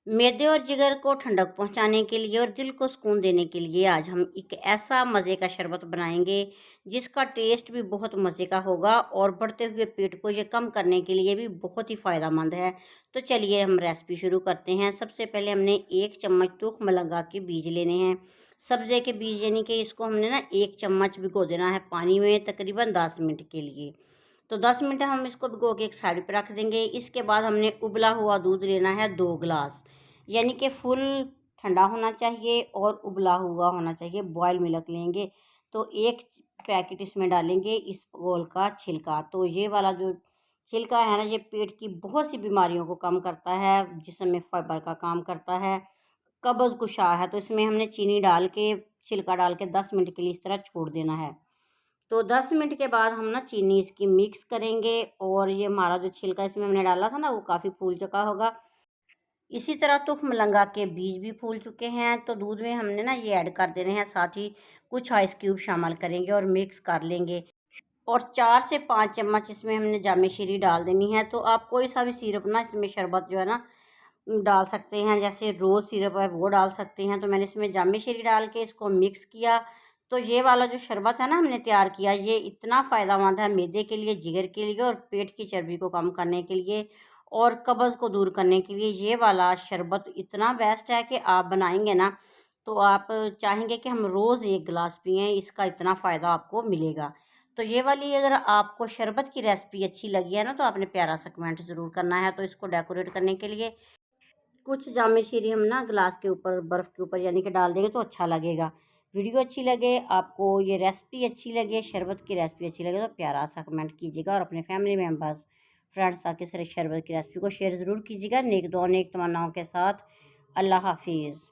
मैदे और जिगर को ठंडक पहुंचाने के लिए और दिल को सुकून देने के लिए आज हम एक ऐसा मज़े का शरबत बनाएंगे जिसका टेस्ट भी बहुत मज़े का होगा और बढ़ते हुए पेट को ये कम करने के लिए भी बहुत ही फ़ायदेमंद है। तो चलिए हम रेसिपी शुरू करते हैं। सबसे पहले हमने 1 चम्मच तूख मलंगा के बीज लेने हैं। सब्ज़े के बीज यानी कि इसको हमने ना 1 चम्मच भिगो देना है पानी में तकरीबन 10 मिनट के लिए। तो 10 मिनट हम इसको भिगो के एक साइड पर रख देंगे। इसके बाद हमने उबला हुआ दूध लेना है 2 गिलास, यानी कि फुल ठंडा होना चाहिए और उबला हुआ होना चाहिए। बॉयल मिल्क लेंगे तो 1 पैकेट इसमें डालेंगे इसबगोल का छिलका। तो ये वाला जो छिलका है ना, ये पेट की बहुत सी बीमारियों को कम करता है, जिसमें फाइबर का काम करता है, कब्ज़ कुशा है। तो इसमें हमने चीनी डाल के छिलका डाल के 10 मिनट के लिए इस तरह छोड़ देना है। तो 10 मिनट के बाद हम ना चीनी इसकी मिक्स करेंगे और ये हमारा जो छिलका इसमें हमने डाला था ना, वो काफ़ी फूल चुका होगा। इसी तरह तुख मलंगा के बीज भी फूल चुके हैं। तो दूध में हमने ना ये ऐड कर देने हैं, साथ ही कुछ आइस क्यूब शामिल करेंगे और मिक्स कर लेंगे। और 4 से 5 चम्मच इसमें हमने जामे शीरी डाल देनी है। तो आप कोई सा भी सिरप ना इसमें शरबत जो है ना डाल सकते हैं, जैसे रोज़ सिरप है वो डाल सकते हैं। तो मैंने इसमें जामे शीरी डाल के इसको मिक्स किया। तो ये वाला जो शरबत है ना हमने तैयार किया, ये इतना फ़ायदेमंद है मैदे के लिए, जिगर के लिए और पेट की चर्बी को कम करने के लिए और कब्ज़ को दूर करने के लिए। ये वाला शरबत इतना बेस्ट है कि आप बनाएंगे ना तो आप चाहेंगे कि हम रोज़ 1 गिलास पिएं, इसका इतना फ़ायदा आपको मिलेगा। तो ये वाली अगर आपको शरबत की रेसिपी अच्छी लगी है ना, तो आपने प्यारा सा कमेंट ज़रूर करना है। तो इसको डेकोरेट करने के लिए कुछ जामे शीरी हम ना गिलास के ऊपर, बर्फ़ के ऊपर यानी कि डाल देंगे तो अच्छा लगेगा। वीडियो अच्छी लगे, आपको ये रेसिपी अच्छी लगे, शरबत की रेसिपी अच्छी लगे तो प्यारा सा कमेंट कीजिएगा और अपने फैमिली मेम्बर्स, फ्रेंड्स तक इस शरबत की रेसिपी को शेयर ज़रूर कीजिएगा। नेक दुआ नेक तमन्नाओं के साथ। अल्लाह हाफिज़।